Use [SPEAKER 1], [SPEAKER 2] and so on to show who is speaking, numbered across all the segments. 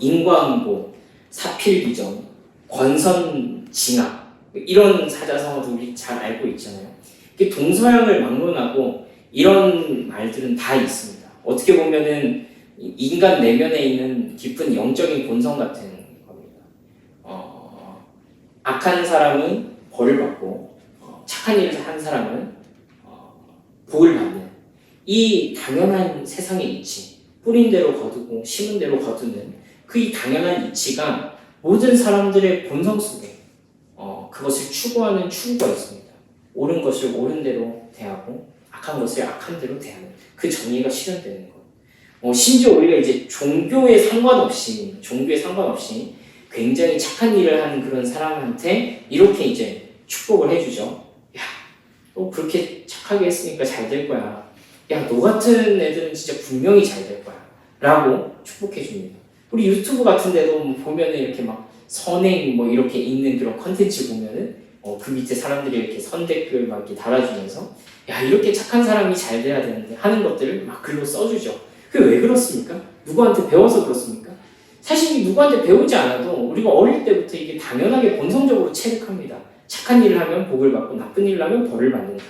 [SPEAKER 1] 인과응보, 사필귀정, 권선징악 이런 사자성어도 우리 잘 알고 있잖아요. 동서양을 막론하고 이런 말들은 다 있습니다. 어떻게 보면은 인간 내면에 있는 깊은 영적인 본성 같은 겁니다. 악한 사람은 벌을 받고 착한 일을 한 사람은 복을 받는 이 당연한 세상의 이치, 뿌린 대로 거두고 심은 대로 거두는 그 이 당연한 이치가 모든 사람들의 본성 속에 그것을 추구하는 추구가 있습니다. 옳은 것을 옳은 대로 대하고 악한 것을 악한 대로 대하는 그 정의가 실현되는 것. 심지어 우리가 이제 종교에 상관없이 굉장히 착한 일을 하는 그런 사람한테 이렇게 이제 축복을 해주죠. 야, 너 그렇게 착하게 했으니까 잘 될 거야. 야, 너 같은 애들은 진짜 분명히 잘 될 거야. 라고 축복해 줍니다. 우리 유튜브 같은 데도 보면은 이렇게 막 선행 뭐 이렇게 있는 그런 컨텐츠 보면은 그 밑에 사람들이 이렇게 선댓글 막 이렇게 달아주면서 야, 이렇게 착한 사람이 잘 돼야 되는데 하는 것들을 막 글로 써주죠. 그게 왜 그렇습니까? 누구한테 배워서 그렇습니까? 사실 누구한테 배우지 않아도 우리가 어릴 때부터 이게 당연하게 본성적으로 체득합니다. 착한 일을 하면 복을 받고 나쁜 일을 하면 벌을 받는다.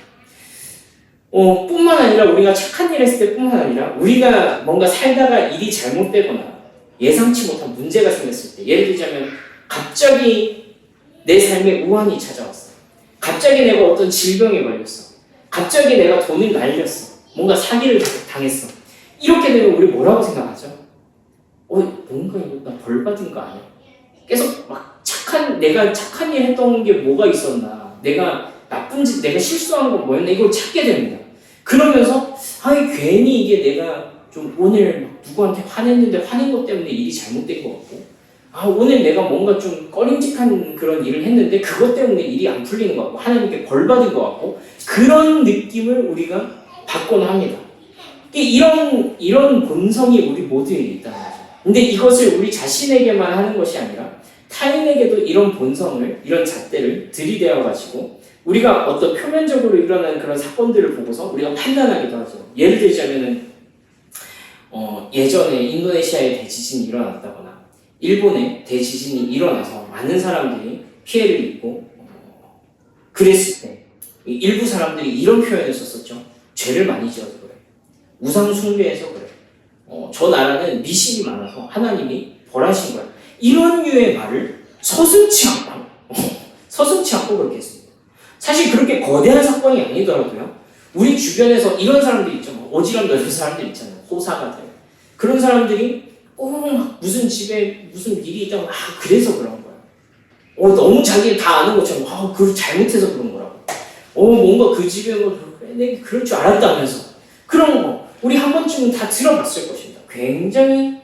[SPEAKER 1] 뿐만 아니라 우리가 착한 일을 했을 때 뿐만 아니라 우리가 뭔가 살다가 일이 잘못되거나 예상치 못한 문제가 생겼을 때, 예를 들자면 갑자기 내 삶에 우환이 찾아왔어. 갑자기 내가 어떤 질병에 걸렸어. 갑자기 내가 돈을 날렸어. 뭔가 사기를 당했어. 이렇게 되면 우리 뭐라고 생각하죠? 뭔가 이거 나 벌 받은 거 아니야? 계속 막 내가 착한 일 했던 게 뭐가 있었나? 내가 나쁜 짓, 내가 실수한 건 뭐였나? 이걸 찾게 됩니다. 그러면서 괜히 이게 내가 좀 오늘 누구한테 화냈는데 화낸 것 때문에 일이 잘못된 것 같고 오늘 내가 뭔가 좀 꺼림직한 그런 일을 했는데 그것 때문에 일이 안 풀리는 것 같고 하나님께 벌 받은 것 같고 그런 느낌을 우리가 받곤 합니다. 이런 본성이 우리 모두에 있다는 거죠. 근데 이것을 우리 자신에게만 하는 것이 아니라 타인에게도 이런 본성을, 이런 잣대를 들이대어가지고 우리가 어떤 표면적으로 일어나는 그런 사건들을 보고서 우리가 판단하기도 하죠. 예를 들자면은 예전에 인도네시아에 대지진이 일어났다거나 일본에 대지진이 일어나서 많은 사람들이 피해를 입고 그랬을 때 일부 사람들이 이런 표현을 썼었죠. 죄를 많이 지어서 그래. 우상 숭배해서 그래. 저 나라는 미신이 많아서 하나님이 벌하신 거야. 이런 류의 말을 서슴지 않고 그렇게 했습니다. 사실 그렇게 거대한 사건이 아니더라도요. 우리 주변에서 이런 사람들 있죠. 오지랖 넓은 사람들 있잖아요. 호사가들. 그런 사람들이 무슨 집에 무슨 일이 있다고 그래서 그런 거야. 너무 자기는 다 아는 것처럼 그걸 잘못해서 그런 거라고. 뭔가 그 집에 내가 그럴 줄 알았다면서. 그런 거 우리 한 번쯤은 다 들어봤을 것입니다. 굉장히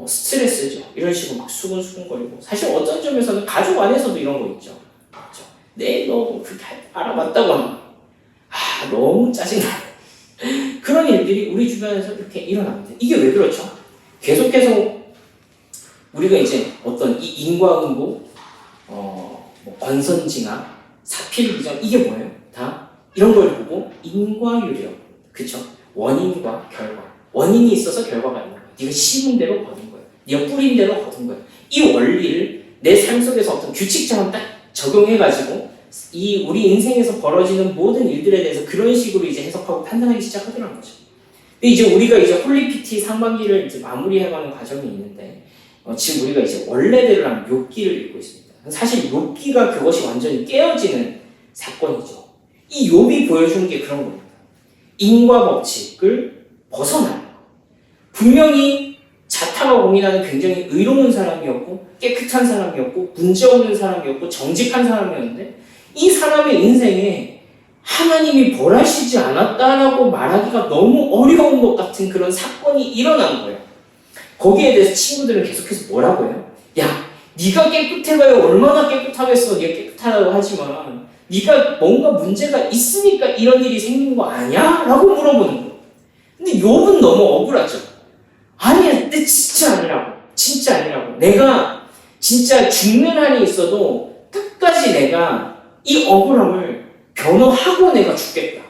[SPEAKER 1] 스트레스죠. 이런 식으로 막 수근수근거리고 사실 어떤 점에서는 가족 안에서도 이런 거 있죠. 그렇죠? 너 그렇게 알아봤다고 하면 너무 짜증나. 그런 일들이 우리 주변에서 이렇게 일어납니다. 이게 왜 그렇죠? 계속해서 우리가 이제 어떤 이 인과응보, 권선징악, 사필귀정 이게 뭐예요? 다 이런 걸 보고 인과유력, 그렇죠? 원인과 결과. 원인이 있어서 결과가 있는 거야. 네가 심은 대로 거둔 거야. 네가 뿌린 대로 거둔 거야. 이 원리를 내 삶 속에서 어떤 규칙처럼 딱 적용해가지고 이 우리 인생에서 벌어지는 모든 일들에 대해서 그런 식으로 이제 해석하고 판단하기 시작하더라는 거죠. 근데 이제 우리가 이제 홀리피티 상반기를 이제 마무리해가는 과정이 있는데 지금 우리가 이제 원래대로 하는 욥기를 읽고 있습니다. 사실 욥기가 그것이 완전히 깨어지는 사건이죠. 이 욥이 보여주는 게 그런 겁니다. 인과 법칙을 벗어나는 거. 분명히 자타가 고민하는 굉장히 의로운 사람이었고 깨끗한 사람이었고 문제없는 사람이었고 정직한 사람이었는데 이 사람의 인생에 하나님이 벌하시지 않았다라고 말하기가 너무 어려운 것 같은 그런 사건이 일어난 거예요. 거기에 대해서 친구들은 계속해서 뭐라고 해요? 야, 네가 깨끗해봐야 얼마나 깨끗하겠어. 네가 깨끗하다고 하지만 네가 뭔가 문제가 있으니까 이런 일이 생긴 거 아니야? 라고 물어보는 거예요. 근데 욥은 너무 억울하죠. 아니야, 근데 진짜 아니라고. 내가 진짜 죽는 한이 있어도 끝까지 내가 이 억울함을 변호하고 내가 죽겠다.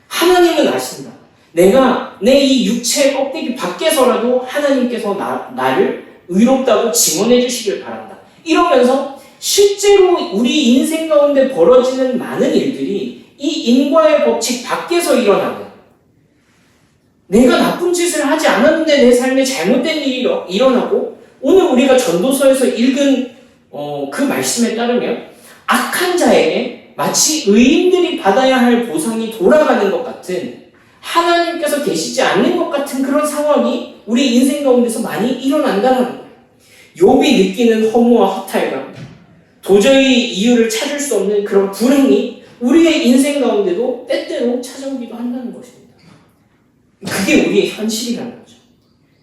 [SPEAKER 1] 하나님은 아신다. 내가 내 이 육체의 껍데기 밖에서라도 하나님께서 나를 의롭다고 증언해 주시길 바란다. 이러면서 실제로 우리 인생 가운데 벌어지는 많은 일들이 이 인과의 법칙 밖에서 일어나는, 내가 나쁜 짓을 하지 않았는데 내 삶에 잘못된 일이 일어나고, 오늘 우리가 전도서에서 읽은 그 말씀에 따르면 악한 자에게 마치 의인들이 받아야 할 보상이 돌아가는 것 같은, 하나님께서 계시지 않는 것 같은 그런 상황이 우리 인생 가운데서 많이 일어난다는 거예요. 욥이 느끼는 허무와 허탈감, 도저히 이유를 찾을 수 없는 그런 불행이 우리의 인생 가운데도 때때로 찾아오기도 한다는 것입니다. 그게 우리의 현실이라는 거죠.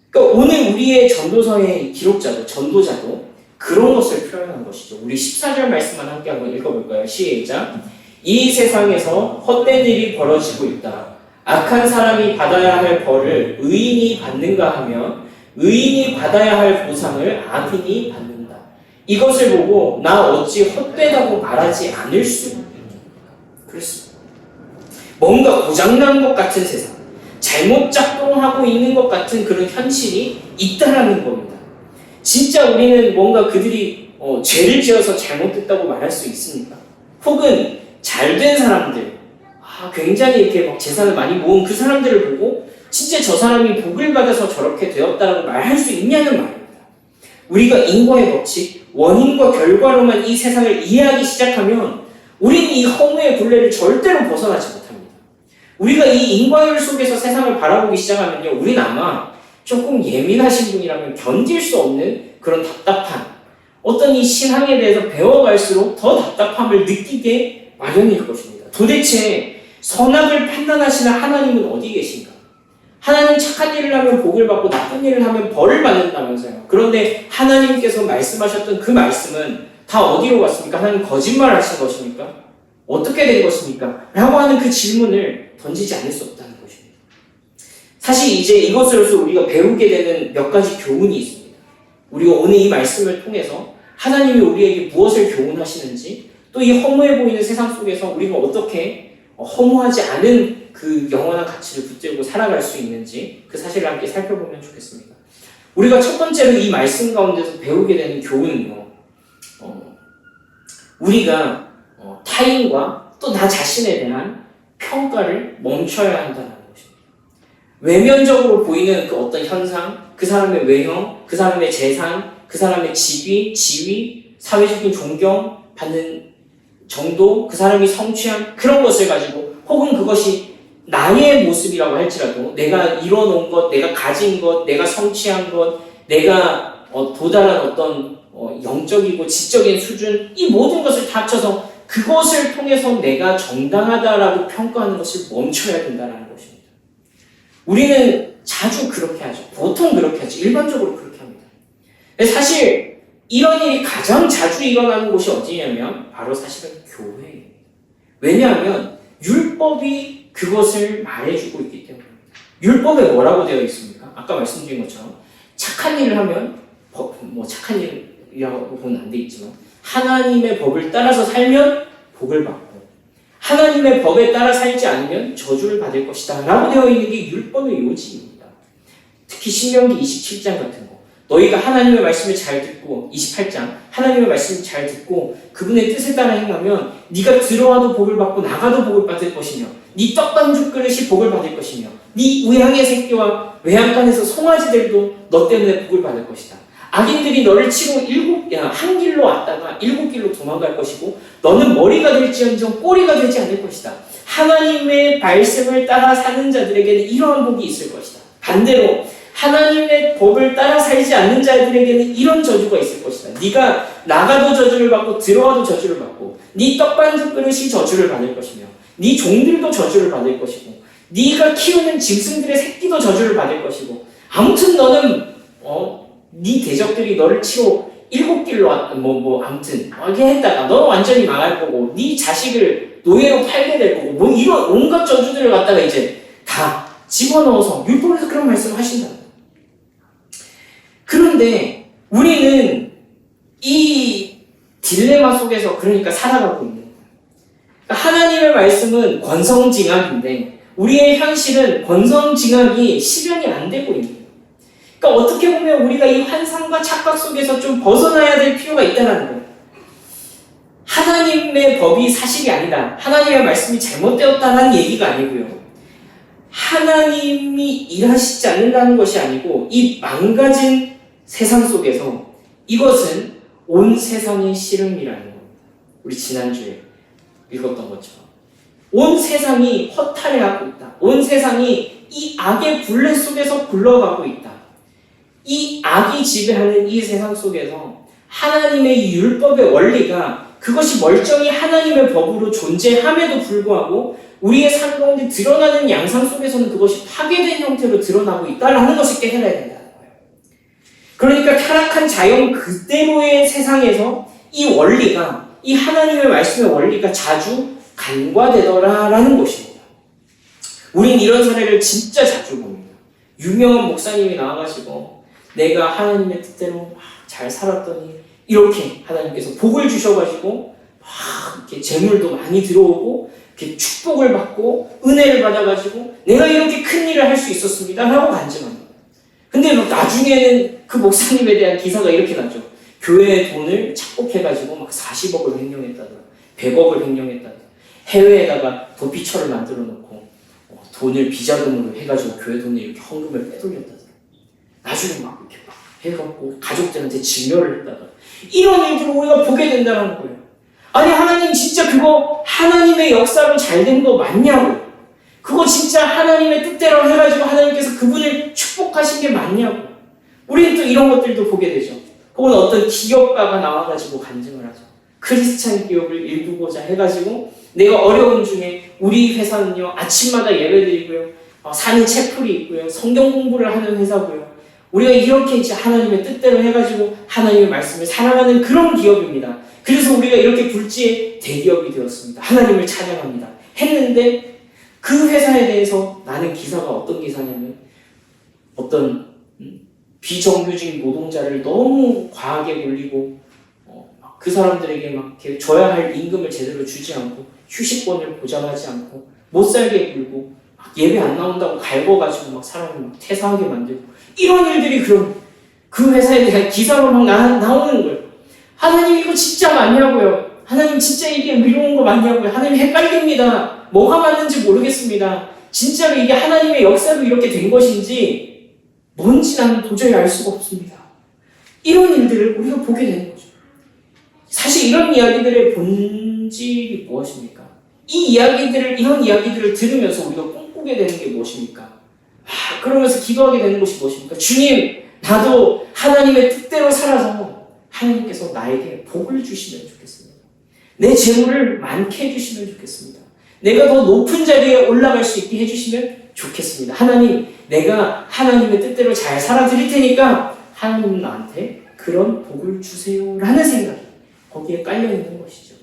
[SPEAKER 1] 그러니까 오늘 우리의 전도서의 기록자도, 전도자도 그런 것을 표현한 것이죠. 우리 14절 말씀만 함께 한번 읽어볼까요? 시작. 이 세상에서 헛된 일이 벌어지고 있다. 악한 사람이 받아야 할 벌을 의인이 받는가 하면 의인이 받아야 할 보상을 악인이 받는다. 이것을 보고 나 어찌 헛되다고 말하지 않을 수 있느냐. 그렇습니다. 뭔가 고장난 것 같은 세상, 잘못 작동하고 있는 것 같은 그런 현실이 있다라는 겁니다. 진짜 우리는 뭔가 그들이 죄를 지어서 잘못됐다고 말할 수 있습니까? 혹은 잘된 사람들, 굉장히 이렇게 막 재산을 많이 모은 그 사람들을 보고 진짜 저 사람이 복을 받아서 저렇게 되었다라고 말할 수 있냐는 말입니다. 우리가 인과의 법칙, 원인과 결과로만 이 세상을 이해하기 시작하면 우리는 이 허무의 굴레를 절대로 벗어나지 못합니다. 우리가 이 인과율 속에서 세상을 바라보기 시작하면요, 우리는 아마 조금 예민하신 분이라면 견딜 수 없는 그런 답답한, 어떤 이 신앙에 대해서 배워갈수록 더 답답함을 느끼게 마련일 것입니다. 도대체 선악을 판단하시는 하나님은 어디 계신가? 하나님 착한 일을 하면 복을 받고 나쁜 일을 하면 벌을 받는다면서요. 그런데 하나님께서 말씀하셨던 그 말씀은 다 어디로 갔습니까? 하나님 거짓말 하신 것입니까? 어떻게 된 것입니까? 라고 하는 그 질문을 던지지 않을 수 없다는 것입니다. 사실 이제 이것으로서 우리가 배우게 되는 몇 가지 교훈이 있습니다. 우리가 오늘 이 말씀을 통해서 하나님이 우리에게 무엇을 교훈하시는지, 또 이 허무해 보이는 세상 속에서 우리가 어떻게 허무하지 않은 그 영원한 가치를 붙들고 살아갈 수 있는지 그 사실을 함께 살펴보면 좋겠습니다. 우리가 첫 번째로 이 말씀 가운데서 배우게 되는 교훈은요, 우리가 타인과 또 나 자신에 대한 평가를 멈춰야 한다는 것입니다. 외면적으로 보이는 그 어떤 현상, 그 사람의 외형, 그 사람의 재산, 그 사람의 지위, 사회적인 존경 받는 정도, 그 사람이 성취한 그런 것을 가지고, 혹은 그것이 나의 모습이라고 할지라도 내가 이뤄놓은 것, 내가 가진 것, 내가 성취한 것, 내가 도달한 어떤 영적이고 지적인 수준, 이 모든 것을 다 합쳐서 그것을 통해서 내가 정당하다라고 평가하는 것을 멈춰야 된다는 것입니다. 우리는 자주 그렇게 하죠. 보통 그렇게 하죠. 일반적으로 그렇게 합니다. 사실 이런 일이 가장 자주 일어나는 곳이 어디냐면 바로 사실은 교회예요. 왜냐하면 율법이 그것을 말해주고 있기 때문입니다. 율법에 뭐라고 되어 있습니까? 아까 말씀드린 것처럼 착한 일을 하면 착한 일이라고 보면 안 되겠지만 하나님의 법을 따라서 살면 복을 받고, 하나님의 법에 따라 살지 않으면 저주를 받을 것이다 라고 되어 있는 게 율법의 요지입니다. 특히 신명기 27장 같은 거, 너희가 하나님의 말씀을 잘 듣고, 28장 하나님의 말씀을 잘 듣고 그분의 뜻에 따라 행하면 네가 들어와도 복을 받고 나가도 복을 받을 것이며 네 떡반죽 그릇이 복을 받을 것이며 네 우양의 새끼와 외양간에서 송아지들도 너 때문에 복을 받을 것이다. 악인들이 너를 치고 한 길로 왔다가 7길로 도망갈 것이고 너는 머리가 될지언정 꼬리가 되지 않을 것이다. 하나님의 말씀을 따라 사는 자들에게는 이러한 복이 있을 것이다. 반대로 하나님의 법을 따라 살지 않는 자들에게는 이런 저주가 있을 것이다. 네가 나가도 저주를 받고 들어와도 저주를 받고 네 떡반죽 그릇이 저주를 받을 것이며 네 종들도 저주를 받을 것이고 네가 키우는 짐승들의 새끼도 저주를 받을 것이고, 아무튼 너는 네 대적들이 너를 치고 7길로 아무튼 이렇게 했다가 너 완전히 망할 거고 네 자식을 노예로 팔게 될 거고 이런 온갖 저주들을 갖다가 이제 다 집어넣어서 율법에서 그런 말씀을 하신다. 그런데 우리는 이 딜레마 속에서 그러니까 살아가고 있는 거예요. 하나님의 말씀은 권성징악인데 우리의 현실은 권성징악이 실현이 안 되고 있는 거예요. 그러니까 어떻게 보면 우리가 이 환상과 착각 속에서 좀 벗어나야 될 필요가 있다는 거예요. 하나님의 법이 사실이 아니다. 하나님의 말씀이 잘못되었다는 얘기가 아니고요. 하나님이 일하시지 않는다는 것이 아니고 이 망가진 세상 속에서 이것은 온 세상의 씨름이라는 겁니다. 우리 지난주에 읽었던 것처럼 온 세상이 허탈해하고 있다. 온 세상이 이 악의 굴레 속에서 굴러가고 있다. 이 악이 지배하는 이 세상 속에서 하나님의 율법의 원리가 그것이 멀쩡히 하나님의 법으로 존재함에도 불구하고 우리의 삶 가운데 드러나는 양상 속에서는 그것이 파괴된 형태로 드러나고 있다는 것을 깨달아야 된다는 거예요. 그러니까 타락한 자연 그대로의 세상에서 이 원리가, 이 하나님의 말씀의 원리가 자주 간과되더라라는 것입니다. 우린 이런 사례를 진짜 자주 봅니다. 유명한 목사님이 나와가지고 내가 하나님의 뜻대로 잘 살았더니 이렇게 하나님께서 복을 주셔가지고 막 이렇게 재물도 많이 들어오고 이렇게 축복을 받고 은혜를 받아가지고 내가 이렇게 큰 일을 할 수 있었습니다 라고 간증합니다. 근데 나중에는 그 목사님에 대한 기사가 이렇게 나죠. 교회의 돈을 착복해가지고 막 40억을 횡령했다더라, 100억을 횡령했다더라, 해외에다가 도피처를 만들어 놓고 돈을 비자금으로 해가지고 교회 돈에 이렇게 헌금을 빼돌렸다더라, 나중에 막 이렇게 막 해갖고 가족들한테 증여를 했다더라. 이런 일들을 우리가 보게 된다는 거예요. 아니 하나님 진짜 그거 하나님의 역사로 잘 된 거 맞냐고, 그거 진짜 하나님의 뜻대로 해가지고 하나님께서 그분을 축복하신 게 맞냐고. 우리는 또 이런 것들도 보게 되죠. 혹은 어떤 기업가가 나와가지고 간증을 하죠. 크리스찬 기업을 일구고자 해가지고 내가 어려운 중에 우리 회사는요 아침마다 예배드리고요, 사는 채플이 있고요, 성경 공부를 하는 회사고요, 우리가 이렇게 이제 하나님의 뜻대로 해가지고 하나님의 말씀을 살아가는 그런 기업입니다. 그래서 우리가 이렇게 굴지의 대기업이 되었습니다. 하나님을 찬양합니다. 했는데 그 회사에 대해서 나는 기사가 어떤 기사냐면 어떤 비정규직 노동자를 너무 과하게 굴리고 그 사람들에게 막 이렇게 줘야 할 임금을 제대로 주지 않고 휴식권을 보장하지 않고 못 살게 굴고 막 예배 안 나온다고 갈궈가지고 막 사람을 막 퇴사하게 만들고 이런 일들이 그런 그 회사에 대한 기사로 막 나오는 거예요. 하나님 이거 진짜 맞냐고요? 하나님 진짜 이게 이런 거 맞냐고요? 하나님 헷갈립니다. 뭐가 맞는지 모르겠습니다. 진짜로 이게 하나님의 역사로 이렇게 된 것인지 뭔지 나는 도저히 알 수가 없습니다. 이런 일들을 우리가 보게 되는 거죠. 사실 이런 이야기들의 본질이 무엇입니까? 이런 이야기들을 들으면서 우리가 꿈꾸게 되는 게 무엇입니까? 그러면서 기도하게 되는 것이 무엇입니까? 주님, 나도 하나님의 뜻대로 살아서 하나님께서 나에게 복을 주시면 좋겠습니다. 내 재물을 많게 해주시면 좋겠습니다. 내가 더 높은 자리에 올라갈 수 있게 해주시면 좋겠습니다. 하나님, 내가 하나님의 뜻대로 잘 살아드릴 테니까 하나님 나한테 그런 복을 주세요 라는 생각이 거기에 깔려있는 것이죠.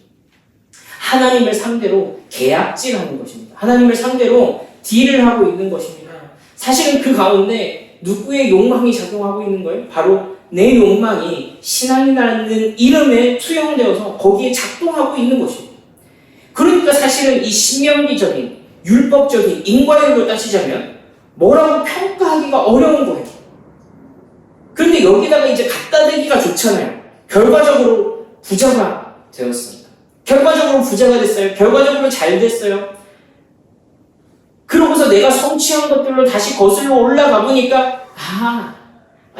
[SPEAKER 1] 하나님을 상대로 계약질하는 것입니다. 하나님을 상대로 딜을 하고 있는 것입니다. 사실은 그 가운데 누구의 욕망이 작용하고 있는 거예요? 바로 내 욕망이 신앙이라는 이름에 투영되어서 거기에 작동하고 있는 것입니다. 그러니까 사실은 이 신명기적인 율법적인 인과율로 따지자면 뭐라고 평가하기가 어려운 거예요. 그런데 여기다가 이제 갖다 대기가 좋잖아요. 결과적으로 부자가 되었습니다. 결과적으로 부자가 됐어요. 결과적으로 잘 됐어요. 그러고서 내가 성취한 것들로 다시 거슬러 올라가 보니까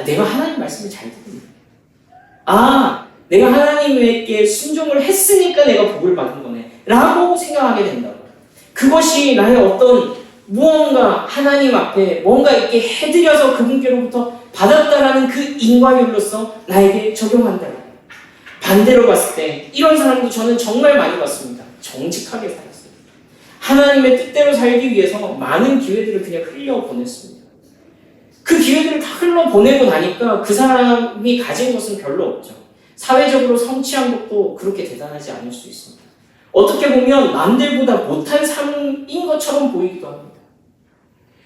[SPEAKER 1] 내가 하나님 말씀을 잘 듣는다. 내가 하나님에게 순종을 했으니까 내가 복을 받은 거네 라고 생각하게 된다고. 그것이 나의 어떤 무언가 하나님 앞에 뭔가 이렇게 해드려서 그분께로부터 받았다라는 그 인과율로서 나에게 적용한다. 반대로 봤을 때 이런 사람도 저는 정말 많이 봤습니다. 정직하게 살았어요. 하나님의 뜻대로 살기 위해서 많은 기회들을 그냥 흘려보냈습니다. 그 기회들을 다 흘러보내고 나니까 그 사람이 가진 것은 별로 없죠. 사회적으로 성취한 것도 그렇게 대단하지 않을 수 있습니다. 어떻게 보면 남들보다 못한 삶인 것처럼 보이기도 합니다.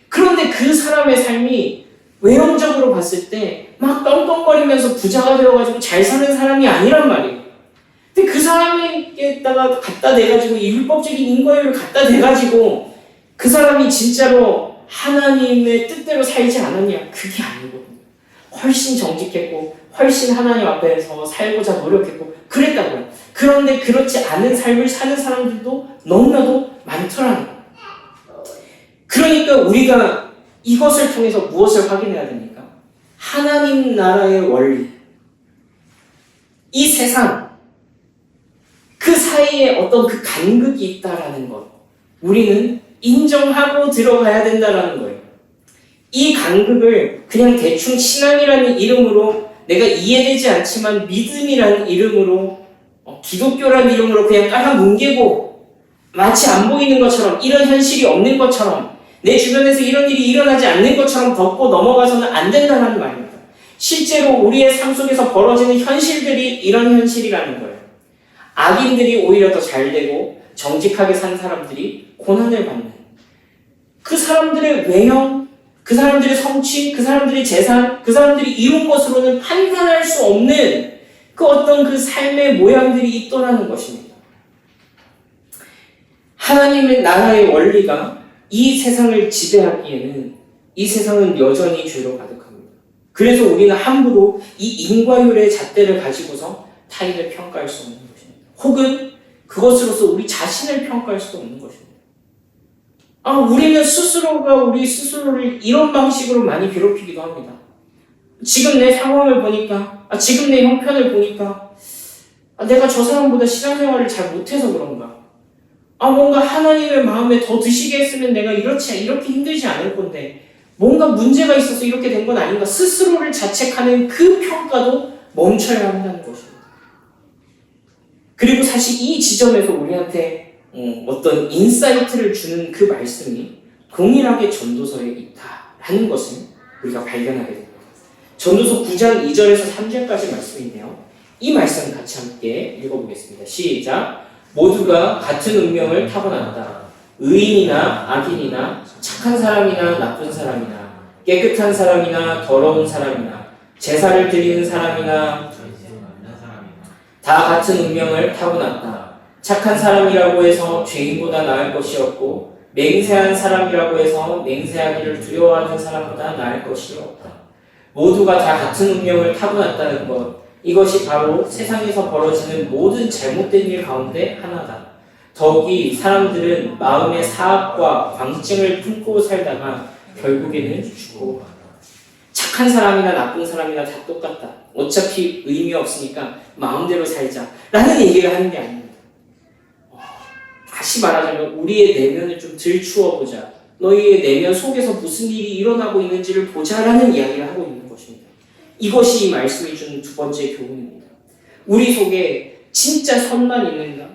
[SPEAKER 1] 그런데 그 사람의 삶이 외형적으로 봤을 때 막 떵떵거리면서 부자가 되어가지고 잘 사는 사람이 아니란 말이에요. 근데 그 사람에게다가 갖다 대가지고 이 율법적인 인과율을 갖다 대가지고 그 사람이 진짜로 하나님의 뜻대로 살지 않았냐? 그게 아니거든요. 훨씬 정직했고 훨씬 하나님 앞에서 살고자 노력했고 그랬다고요. 그런데 그렇지 않은 삶을 사는 사람들도 너무나도 많더라는 거예요. 그러니까 우리가 이것을 통해서 무엇을 확인해야 됩니까? 하나님 나라의 원리, 이 세상, 그 사이에 어떤 그 간극이 있다라는 것, 우리는 인정하고 들어가야 된다라는 거예요. 이 간극을 그냥 대충 신앙이라는 이름으로, 내가 이해되지 않지만 믿음이라는 이름으로, 기독교라는 이름으로 그냥 깔아뭉개고 마치 안 보이는 것처럼, 이런 현실이 없는 것처럼, 내 주변에서 이런 일이 일어나지 않는 것처럼 덮고 넘어가서는 안 된다는 말입니다. 실제로 우리의 삶 속에서 벌어지는 현실들이 이런 현실이라는 거예요. 악인들이 오히려 더 잘되고 정직하게 산 사람들이 고난을 받는, 그 사람들의 외형, 그 사람들의 성취, 그 사람들의 재산, 그 사람들이 이룬 것으로는 판단할 수 없는 그 어떤 그 삶의 모양들이 있더라는 것입니다. 하나님의 나라의 원리가 이 세상을 지배하기에는 이 세상은 여전히 죄로 가득합니다. 그래서 우리는 함부로 이 인과율의 잣대를 가지고서 타인을 평가할 수 없는 것입니다. 혹은 그것으로서 우리 자신을 평가할 수도 없는 것입니다. 우리는 스스로가 우리 스스로를 이런 방식으로 많이 괴롭히기도 합니다. 지금 내 상황을 보니까, 지금 내 형편을 보니까, 내가 저 사람보다 신앙생활을 잘 못해서 그런가? 뭔가 하나님의 마음에 더 드시게 했으면 내가 이렇게 힘들지 않을 건데, 뭔가 문제가 있어서 이렇게 된 건 아닌가? 스스로를 자책하는 그 평가도 멈춰야 한다는 것입니다. 그리고 사실 이 지점에서 우리한테 어떤 인사이트를 주는 그 말씀이 동일하게 전도서에 있다라는 것을 우리가 발견하게 됩니다. 전도서 9장 2절에서 3절까지 말씀인데요. 이 말씀 같이 함께 읽어보겠습니다. 시작! 모두가 같은 운명을 타고났다. 의인이나 악인이나 착한 사람이나 나쁜 사람이나 깨끗한 사람이나 더러운 사람이나 제사를 드리는 사람이나 다 같은 운명을 타고났다. 착한 사람이라고 해서 죄인보다 나을 것이 없고 맹세한 사람이라고 해서 맹세하기를 두려워하는 사람보다 나을 것이 없다. 모두가 다 같은 운명을 타고났다는 것, 이것이 바로 세상에서 벌어지는 모든 잘못된 일 가운데 하나다. 더욱이 사람들은 마음의 사악과 광증을 품고 살다가 결국에는 죽고 한다. 착한 사람이나 나쁜 사람이나 다 똑같다. 어차피 의미 없으니까 마음대로 살자 라는 얘기를 하는 게 아닙니다. 다시 말하자면 우리의 내면을 좀 들추어보자. 너희의 내면 속에서 무슨 일이 일어나고 있는지를 보자라는 이야기를 하고 있는 것입니다. 이것이 이 말씀이 주는 두 번째 교훈입니다. 우리 속에 진짜 선만 있는가?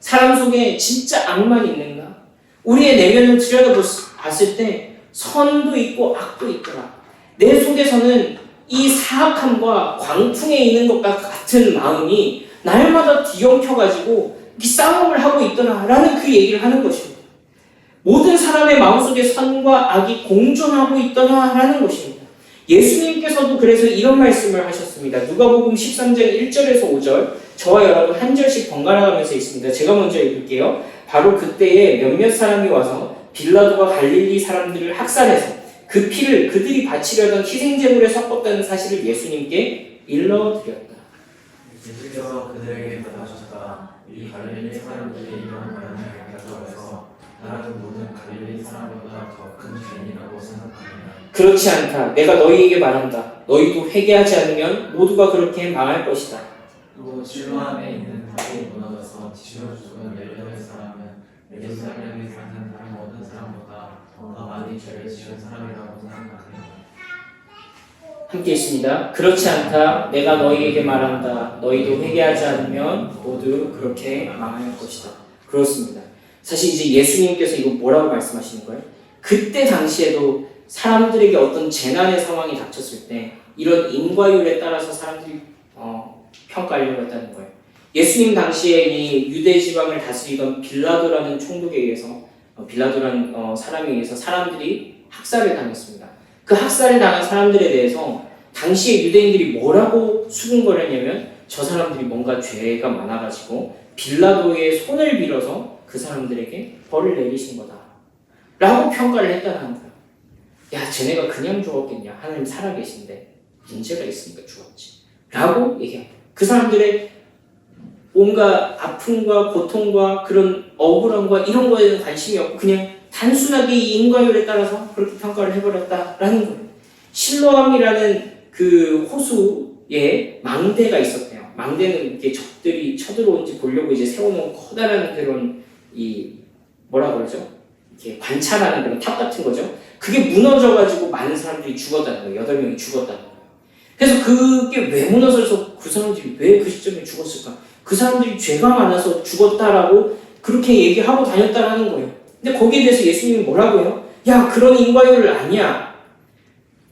[SPEAKER 1] 사람 속에 진짜 악만 있는가? 우리의 내면을 들여다봤을 때 선도 있고 악도 있더라. 내 속에서는 이 사악함과 광풍에 있는 것과 같은 마음이 날마다 뒤엉켜가지고 이 싸움을 하고 있더라라는 그 얘기를 하는 것입니다. 모든 사람의 마음속에 선과 악이 공존하고 있더라라는 것입니다. 예수님께서도 그래서 이런 말씀을 하셨습니다. 누가복음 13장 1절에서 5절, 저와 여러분 한 절씩 번갈아 가면서 있습니다. 제가 먼저 읽을게요. 바로 그때에 몇몇 사람이 와서 빌라도가 갈릴리 사람들을 학살해서 그 피를 그들이 바치려던 희생제물에 섞었다는 사실을 예수님께 일러드렸다.
[SPEAKER 2] 예수께서 그들에게 답하셨다. 이 갈릴리 사람들이 이런 말을 하였다고 해서 나라는 모든 갈릴리 사람보다 더 큰 죄인이라고 생각합니다.
[SPEAKER 1] 그렇지 않다. 내가 너희에게 말한다. 너희도 회개하지 않으면 모두가 그렇게 망할 것이다.
[SPEAKER 2] 또 실로암에 있는 탑이 무너져서 지쳐 죽은 18사람은 예루살렘에 사는 다른 모든 사람보다 더 많이 죄를 지은 사람이라고 생각합니다.
[SPEAKER 1] 함께 있습니다. 그렇지 않다. 내가 너희에게 말한다. 너희도 회개하지 않으면 모두 그렇게 망할 것이다. 그렇습니다. 사실 이제 예수님께서 이거 뭐라고 말씀하시는 거예요? 그때 당시에도 사람들에게 어떤 재난의 상황이 닥쳤을 때 이런 인과율에 따라서 사람들이 평가하려고 했다는 거예요. 예수님 당시에 이 유대 지방을 다스리던 빌라도라는 총독에 의해서 빌라도라는 사람에 의해서 사람들이 학살을 당했습니다. 그 학살을 당한 사람들에 대해서 당시에 유대인들이 뭐라고 수군거렸냐면 저 사람들이 뭔가 죄가 많아가지고 빌라도의 손을 빌어서 그 사람들에게 벌을 내리신 거다 라고 평가를 했다는 거예요. 야, 쟤네가 그냥 죽었겠냐? 하나님 살아계신데 문제가 있으니까 죽었지 라고 얘기합니다. 그 사람들의 뭔가 아픔과 고통과 그런 억울함과 이런 거에는 관심이 없고 그냥 단순하게 이 인과율에 따라서 그렇게 평가를 해버렸다라는 거예요. 실로암이라는 그 호수에 망대가 있었대요. 망대는 이렇게 적들이 쳐들어온지 보려고 이제 세워놓은 커다란 그런 이 뭐라 그러죠? 이렇게 관찰하는 그런 탑 같은 거죠. 그게 무너져가지고 많은 사람들이 죽었다는 거예요. 8명이 죽었다는 거예요. 그래서 그게 왜 무너져서 그 사람들이 왜 그 시점에 죽었을까? 그 사람들이 죄가 많아서 죽었다라고 그렇게 얘기하고 다녔다라는 거예요. 근데 거기에 대해서 예수님이 뭐라고 해요? 야, 그런 인과율 아니야.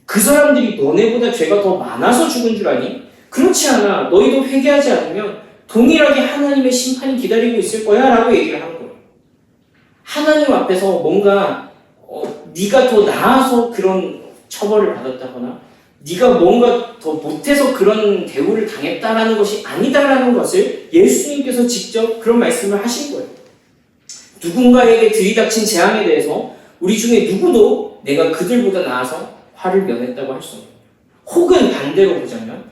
[SPEAKER 1] 그 사람들이 너네보다 죄가 더 많아서 죽은 줄 아니? 그렇지 않아. 너희도 회개하지 않으면 동일하게 하나님의 심판이 기다리고 있을 거야 라고 얘기를 하는 거예요. 하나님 앞에서 뭔가 네가 더 나아서 그런 처벌을 받았다거나 네가 뭔가 더 못해서 그런 대우를 당했다라는 것이 아니다라는 것을 예수님께서 직접 그런 말씀을 하신 거예요. 누군가에게 들이닥친 재앙에 대해서 우리 중에 누구도 내가 그들보다 나아서 화를 면했다고 할 수 없는 거예요. 혹은 반대로 보자면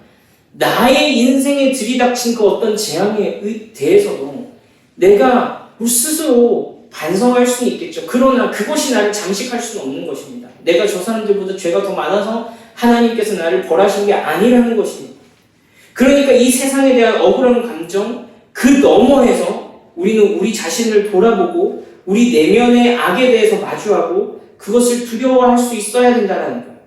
[SPEAKER 1] 나의 인생에 들이닥친 그 어떤 재앙에 대해서도 내가 스스로 반성할 수는 있겠죠. 그러나 그것이 나를 잠식할 수는 없는 것입니다. 내가 저 사람들보다 죄가 더 많아서 하나님께서 나를 벌하신 게 아니라는 것입니다. 그러니까 이 세상에 대한 억울한 감정 그 너머에서 우리는 우리 자신을 돌아보고 우리 내면의 악에 대해서 마주하고 그것을 두려워할 수 있어야 된다는 거예요.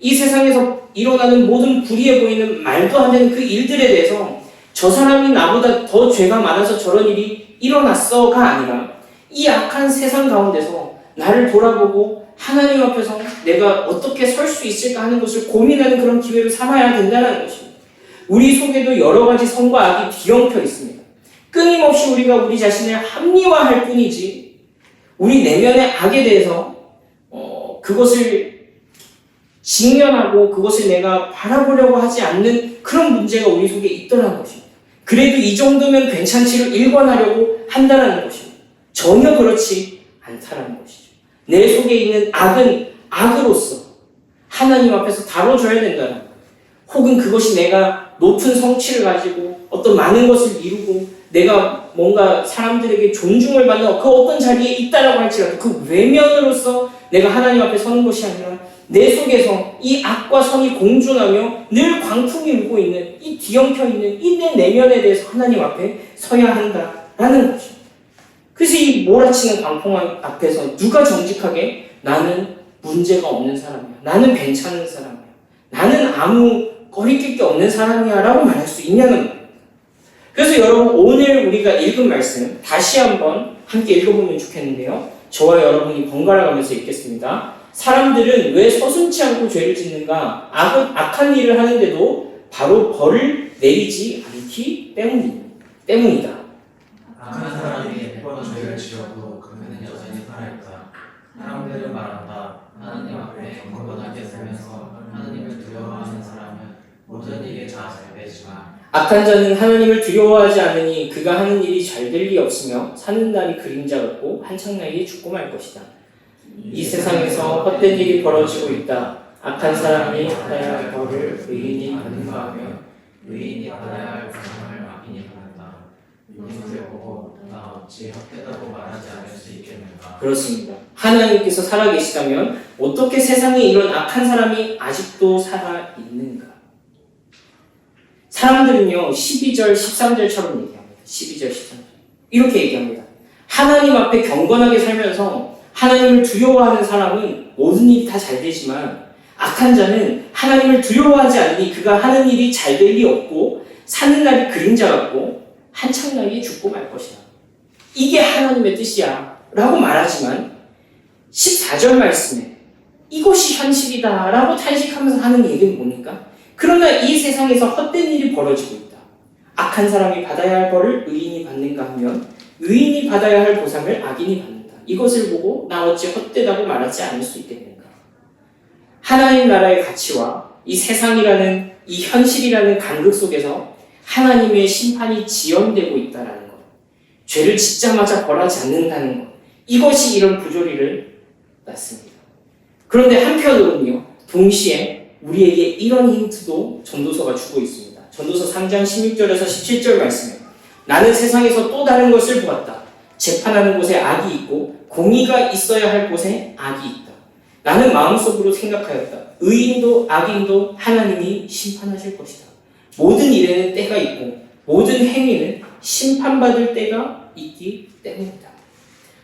[SPEAKER 1] 이 세상에서 일어나는 모든 불의해 보이는 말도 안 되는 그 일들에 대해서 저 사람이 나보다 더 죄가 많아서 저런 일이 일어났어가 아니라 이 악한 세상 가운데서 나를 돌아보고 하나님 앞에서 내가 어떻게 설 수 있을까 하는 것을 고민하는 그런 기회를 삼아야 된다는 것입니다. 우리 속에도 여러 가지 선과 악이 뒤엉켜 있습니다. 끊임없이 우리가 우리 자신을 합리화할 뿐이지 우리 내면의 악에 대해서 그것을 직면하고 그것을 내가 바라보려고 하지 않는 그런 문제가 우리 속에 있더라는 것입니다. 그래도 이 정도면 괜찮지를 일관하려고 한다는 것입니다. 전혀 그렇지 않다는 것이죠. 내 속에 있는 악은 악으로서 하나님 앞에서 다뤄줘야 된다는 거예요. 혹은 그것이 내가 높은 성취를 가지고 어떤 많은 것을 이루고 내가 뭔가 사람들에게 존중을 받는 그 어떤 자리에 있다라고 할지라도 그 외면으로서 내가 하나님 앞에 서는 것이 아니라 내 속에서 이 악과 선이 공존하며 늘 광풍이 울고 있는 이 뒤엉켜 있는 이 내 내면에 대해서 하나님 앞에 서야 한다라는 거죠. 그래서 이 몰아치는 광풍 앞에서 누가 정직하게 나는 문제가 없는 사람이야. 나는 괜찮은 사람이야. 나는 아무 거리낄 게 없는 사람이야 라고 말할 수 있냐는 거예요. 그래서 여러분 오늘 우리가 읽은 말씀 다시 한번 함께 읽어보면 좋겠는데요. 저와 여러분이 번갈아 가면서 읽겠습니다. 사람들은 왜 서슴지 않고 죄를 짓는가? 악한 일을 하는데도 바로 벌을 내리지 않기 때문이다.
[SPEAKER 2] 악한 사람이 100번 죄를 지어도 그는 여전히 살아있다. 사람들은 말한다. 하나님 앞에 경건하게 살면서 하나님을 두려워하는 사람은 모든 일이 다 잘 되지만
[SPEAKER 1] 악한 자는 하나님을 두려워하지 않으니 그가 하는 일이 잘 될 리 없으며 사는 날이 그림자 같고 한창 나이에 죽고 말 것이다. 이 세상에서 헛된 일이 벌어지고 있다. 악한 사람이 받아야 할 벌을 의인이 받는가 하며
[SPEAKER 2] 의인이 받아야 할 보상을 악인이 받는다. 이것을 보고 나 어찌 헛되다고 말하지 않을 수 있겠는가.
[SPEAKER 1] 그렇습니다. 하나님께서 살아계시다면 어떻게 세상에 이런 악한 사람이 아직도 살아있는가? 사람들은요 12절 13절처럼 얘기합니다. 12절 13절 이렇게 얘기합니다. 하나님 앞에 경건하게 살면서 하나님을 두려워하는 사람은 모든 일이 다 잘 되지만 악한 자는 하나님을 두려워하지 않으니 그가 하는 일이 잘 될 리 없고 사는 날이 그림자 같고 한창 나이에 죽고 말 것이다. 이게 하나님의 뜻이야 라고 말하지만 14절 말씀에 이것이 현실이다 라고 탄식하면서 하는 얘기는 뭡니까? 그러나 이 세상에서 헛된 일이 벌어지고 있다. 악한 사람이 받아야 할 벌을 의인이 받는가 하면 의인이 받아야 할 보상을 악인이 받는다. 이것을 보고 나 어찌 헛되다고 말하지 않을 수 있겠는가? 하나님 나라의 가치와 이 세상이라는 이 현실이라는 간극 속에서 하나님의 심판이 지연되고 있다는 것, 죄를 짓자마자 벌하지 않는다는 것, 이것이 이런 부조리를 낳습니다. 그런데 한편으로는요, 동시에 우리에게 이런 힌트도 전도서가 주고 있습니다. 전도서 3장 16절에서 17절 말씀에 나는 세상에서 또 다른 것을 보았다. 재판하는 곳에 악이 있고 공의가 있어야 할 곳에 악이 있다. 나는 마음속으로 생각하였다. 의인도 악인도 하나님이 심판하실 것이다. 모든 일에는 때가 있고 모든 행위는 심판받을 때가 있기 때문이다.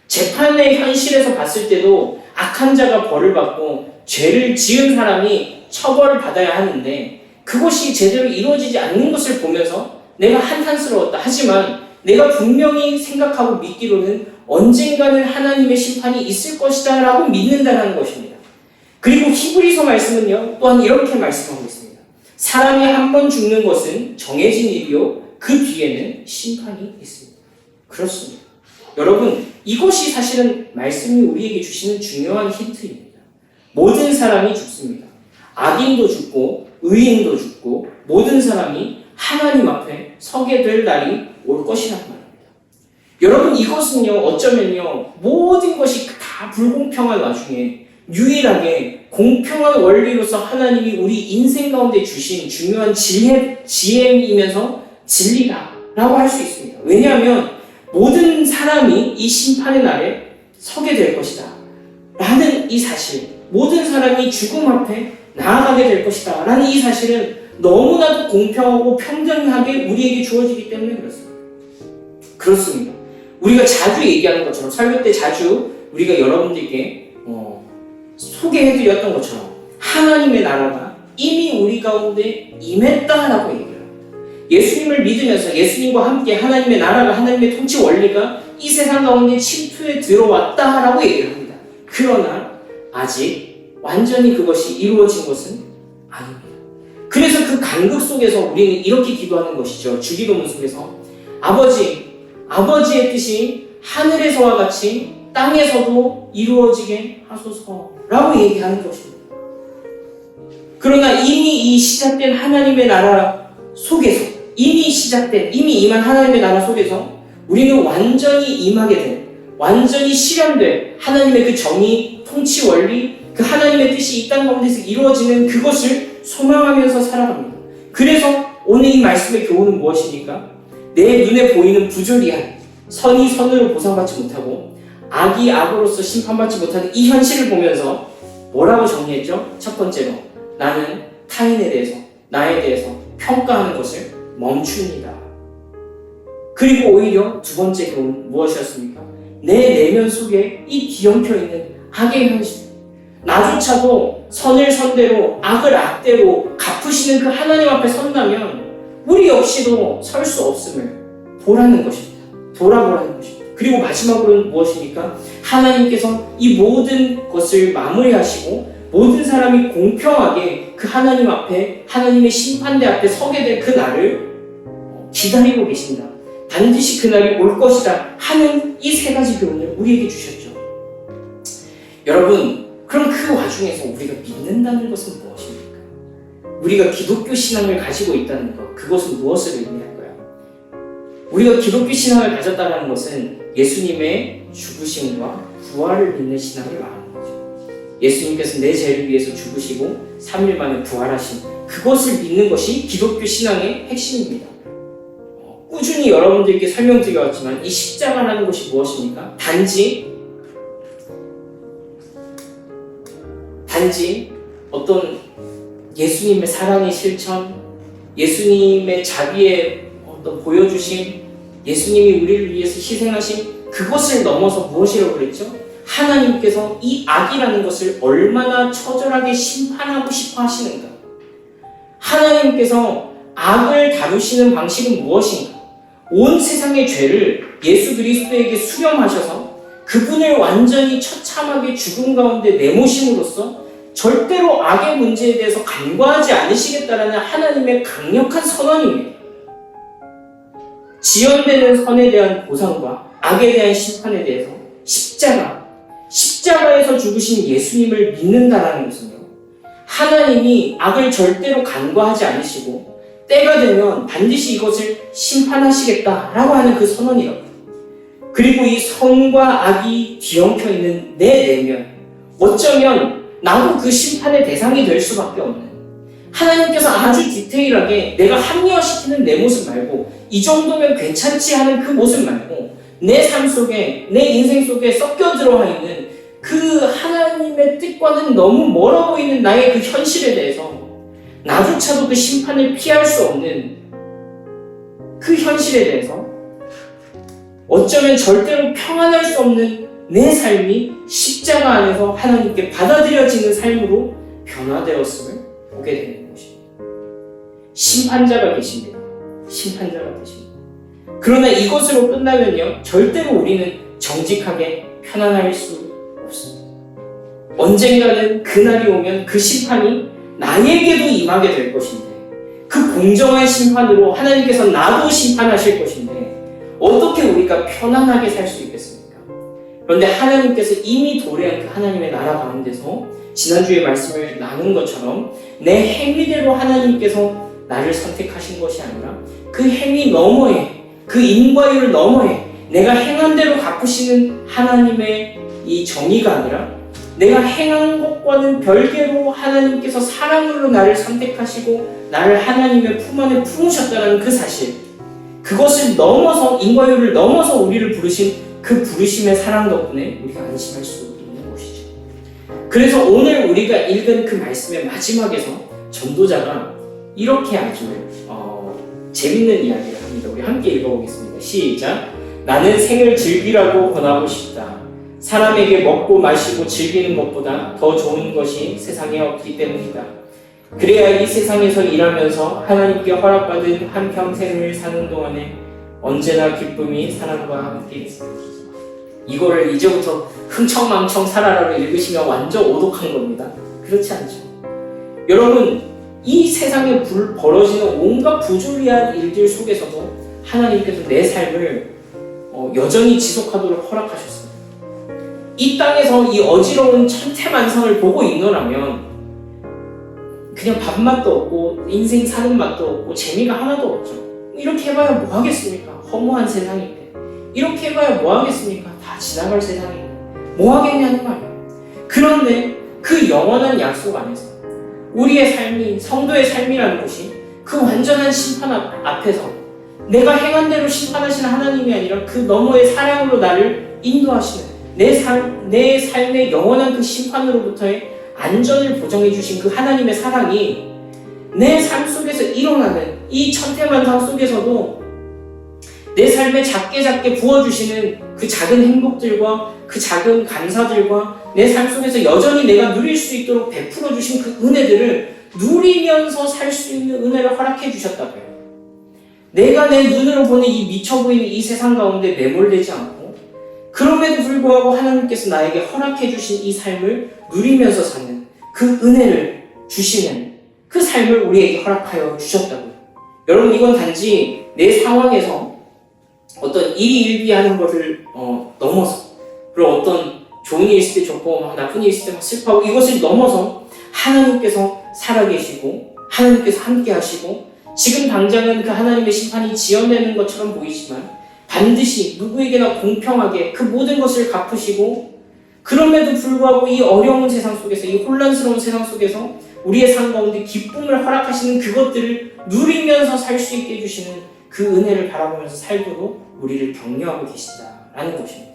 [SPEAKER 1] 재판의 현실에서 봤을 때도 악한 자가 벌을 받고 죄를 지은 사람이 처벌을 받아야 하는데 그것이 제대로 이루어지지 않는 것을 보면서 내가 한탄스러웠다. 하지만 내가 분명히 생각하고 믿기로는 언젠가는 하나님의 심판이 있을 것이다 라고 믿는다는 것입니다. 그리고 히브리서 말씀은요 또한 이렇게 말씀하고 있습니다. 사람이 한 번 죽는 것은 정해진 일이요 그 뒤에는 심판이 있습니다. 그렇습니다. 여러분, 이것이 사실은 말씀이 우리에게 주시는 중요한 힌트입니다. 모든 사람이 죽습니다. 악인도 죽고 의인도 죽고 모든 사람이 하나님 앞에 서게 될 날이 올 것이란 말입니다. 여러분, 이것은요 어쩌면요 모든 것이 다 불공평한 와중에 유일하게 공평한 원리로서 하나님이 우리 인생 가운데 주신 중요한 지혜이면서 진리다라고 할 수 있습니다. 왜냐하면 모든 사람이 이 심판의 날에 서게 될 것이다 라는 이 사실, 모든 사람이 죽음 앞에 나아가게 될 것이다 라는 이 사실은 너무나도 공평하고 평등하게 우리에게 주어지기 때문에 그렇습니다. 우리가 자주 얘기하는 것처럼 설교 때 자주 우리가 여러분들께 소개해드렸던 것처럼 하나님의 나라가 이미 우리 가운데 임했다라고 얘기해요. 예수님을 믿으면서 예수님과 함께 하나님의 나라가, 하나님의 통치 원리가 이 세상 가운데 침투해 들어왔다라고 얘기를 합니다. 그러나 아직 완전히 그것이 이루어진 것은 아닙니다. 그래서 그 간극 속에서 우리는 이렇게 기도하는 것이죠. 주기도문 속에서 아버지의 뜻이 하늘에서와 같이 땅에서도 이루어지게 하소서라고 얘기하는 것입니다. 그러나 이미 이 시작된 하나님의 나라 속에서 이미 임한 하나님의 나라 속에서 우리는 완전히 임하게 된, 완전히 실현된 하나님의 그 정의, 통치 원리, 그 하나님의 뜻이 이 땅 가운데서 이루어지는 그것을 소망하면서 살아갑니다. 그래서 오늘 이 말씀의 교훈은 무엇입니까? 내 눈에 보이는 부조리한 선이 선으로 보상받지 못하고 악이 악으로서 심판받지 못하는 이 현실을 보면서 뭐라고 정리했죠? 첫 번째로 나는 타인에 대해서, 나에 대해서 평가하는 것을 멈춥니다. 그리고 오히려 두 번째 교훈은 무엇이었습니까? 내 내면 속에 이 뒤엉켜 있는 악의 현실, 나조차도 선을 선대로 악을 악대로 갚으시는 그 하나님 앞에 선다면 우리 역시도 설 수 없음을 보라는 것입니다. 돌아보라는 것입니다. 그리고 마지막으로는 무엇입니까? 하나님께서 이 모든 것을 마무리하시고 모든 사람이 공평하게 그 하나님 앞에, 하나님의 심판대 앞에 서게 될 그 날을 기다리고 계신다. 반드시 그 날이 올 것이다 하는 이 세 가지 교훈을 우리에게 주셨죠. 여러분, 그럼 그 와중에서 우리가 믿는다는 것은 무엇입니까? 우리가 기독교 신앙을 가지고 있다는 것, 그것은 무엇을 의미할까요? 우리가 기독교 신앙을 가졌다는 것은 예수님의 죽으심과 부활을 믿는 신앙을 말하는 거죠. 예수님께서 내 죄를 위해서 죽으시고 3일 만에 부활하신 그것을 믿는 것이 기독교 신앙의 핵심입니다. 꾸준히 여러분들께 설명드려왔지만 이 십자가라는 것이 무엇입니까? 단지 어떤 예수님의 사랑의 실천, 예수님의 자비의 어떤 보여주심, 예수님이 우리를 위해서 희생하신 그것을 넘어서 무엇이라고 그랬죠? 하나님께서 이 악이라는 것을 얼마나 처절하게 심판하고 싶어 하시는가? 하나님께서 악을 다루시는 방식은 무엇인가? 온 세상의 죄를 예수 그리스도에게 수렴하셔서 그분을 완전히 처참하게 죽음 가운데 내모심으로써 절대로 악의 문제에 대해서 간과하지 않으시겠다라는 하나님의 강력한 선언입니다. 지연되는 선에 대한 보상과 악에 대한 심판에 대해서 십자가에서 죽으신 예수님을 믿는다라는 것은요, 하나님이 악을 절대로 간과하지 않으시고 때가 되면 반드시 이것을 심판하시겠다라고 하는 그 선언이라고. 그리고 이 선과 악이 뒤엉켜 있는 내 내면, 어쩌면 나도 그 심판의 대상이 될 수밖에 없는, 하나님께서 아주 디테일하게 내가 합리화시키는 내 모습 말고 이 정도면 괜찮지 하는 그 모습 말고 내 삶 속에 내 인생 속에 섞여 들어와 있는 그 하나님의 뜻과는 너무 멀어 보이는 나의 그 현실에 대해서 나조차도 그 심판을 피할 수 없는 그 현실에 대해서 어쩌면 절대로 평안할 수 없는 내 삶이 십자가 안에서 하나님께 받아들여지는 삶으로 변화되었음을 보게 되는 것입니다. 심판자가 계십니다. 심판자가 계십니다. 그러나 이것으로 끝나면요, 절대로 우리는 정직하게 편안할 수 없습니다. 언젠가는 그날이 오면 그 심판이 나에게도 임하게 될 것인데, 그 공정한 심판으로 하나님께서 나도 심판하실 것인데 어떻게 우리가 편안하게 살 수 있겠습니까? 그런데 하나님께서 이미 도래한 그 하나님의 나라 가운데서 지난주에 말씀을 나눈 것처럼 내 행위대로 하나님께서 나를 선택하신 것이 아니라 그 행위 너머에, 그 인과율 너머에 내가 행한 대로 갚으시는 하나님의 이 정의가 아니라 내가 행한 것과는 별개로 하나님께서 사랑으로 나를 선택하시고 나를 하나님의 품 안에 품으셨다는 그 사실, 그것을 넘어서, 인과율을 넘어서 우리를 부르신 그 부르심의 사랑 덕분에 우리가 안심할 수 있는 것이죠. 그래서 오늘 우리가 읽은 그 말씀의 마지막에서 전도자가 이렇게 아주 재밌는 이야기를 합니다. 우리 함께 읽어보겠습니다. 시작. 나는 생을 즐기라고 권하고 싶다. 사람에게 먹고 마시고 즐기는 것보다 더 좋은 것이 세상에 없기 때문이다. 그래야 이 세상에서 일하면서 하나님께 허락받은 한평생을 사는 동안에 언제나 기쁨이 사람과 함께 있습니다. 이거를 이제부터 흥청망청 살아라로 읽으시면 완전 오독한 겁니다. 그렇지 않죠? 여러분, 이 세상에 벌어지는 온갖 부조리한 일들 속에서도 하나님께서 내 삶을 여전히 지속하도록 허락하셨습니다. 이 땅에서 이 어지러운 천태만상을 보고 있노라면 그냥 밥맛도 없고 인생 사는 맛도 없고 재미가 하나도 없죠. 이렇게 해봐야 뭐 하겠습니까? 허무한 세상인데. 이렇게 해봐야 뭐 하겠습니까? 다 지나갈 세상인데. 뭐 하겠냐는 말이에요. 그런데 그 영원한 약속 안에서 우리의 삶이, 성도의 삶이라는 것이 그 완전한 심판 앞에서 내가 행한 대로 심판하시는 하나님이 아니라 그 너머의 사랑으로 나를 인도하시는 내 삶의 영원한 그 심판으로부터의 안전을 보장해 주신 그 하나님의 사랑이 내 삶 속에서 일어나는 이 천태만상 속에서도 내 삶에 작게 부어주시는 그 작은 행복들과 그 작은 감사들과 내 삶 속에서 여전히 내가 누릴 수 있도록 베풀어 주신 그 은혜들을 누리면서 살 수 있는 은혜를 허락해 주셨다고요. 내가 내 눈으로 보는 이 미쳐 보이는 이 세상 가운데 매몰되지 않고 그럼에도 불구하고 하나님께서 나에게 허락해 주신 이 삶을 누리면서 사는 그 은혜를 주시는 그 삶을 우리에게 허락하여 주셨다고요. 여러분, 이건 단지 내 상황에서 어떤 일이 일비하는 것을 넘어서, 그리고 어떤 좋은 일 있을 때 좋고 나쁜 일 있을 때 슬퍼하고 이것을 넘어서 하나님께서 살아계시고 하나님께서 함께 하시고 지금 당장은 그 하나님의 심판이 지연되는 것처럼 보이지만 반드시 누구에게나 공평하게 그 모든 것을 갚으시고 그럼에도 불구하고 이 어려운 세상 속에서, 이 혼란스러운 세상 속에서 우리의 삶 가운데 기쁨을 허락하시는 그것들을 누리면서 살 수 있게 해주시는 그 은혜를 바라보면서 살도록 우리를 격려하고 계신다라는 것입니다.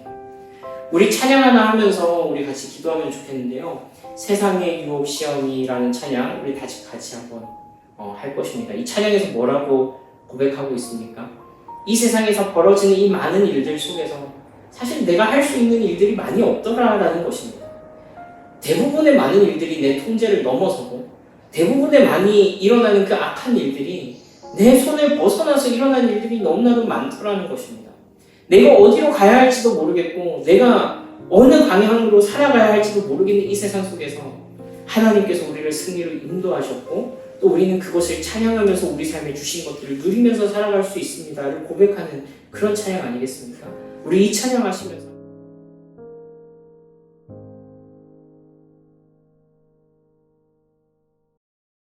[SPEAKER 1] 우리 찬양 하나 하면서 우리 같이 기도하면 좋겠는데요. 세상의 유혹 시험이라는 찬양 우리 같이 한번 할 것입니다. 이 찬양에서 뭐라고 고백하고 있습니까? 이 세상에서 벌어지는 이 많은 일들 속에서 사실 내가 할 수 있는 일들이 많이 없더라라는 것입니다. 대부분의 많은 일들이 내 통제를 넘어서고 대부분의 많이 일어나는 그 악한 일들이 내 손을 벗어나서 일어나는 일들이 너무나도 많더라는 것입니다. 내가 어디로 가야 할지도 모르겠고 내가 어느 방향으로 살아가야 할지도 모르겠는 이 세상 속에서 하나님께서 우리를 승리로 인도하셨고 또 우리는 그것을 찬양하면서 우리 삶에 주신 것들을 누리면서 살아갈 수 있습니다를 고백하는 그런 찬양 아니겠습니까? 우리 이 찬양 하시면서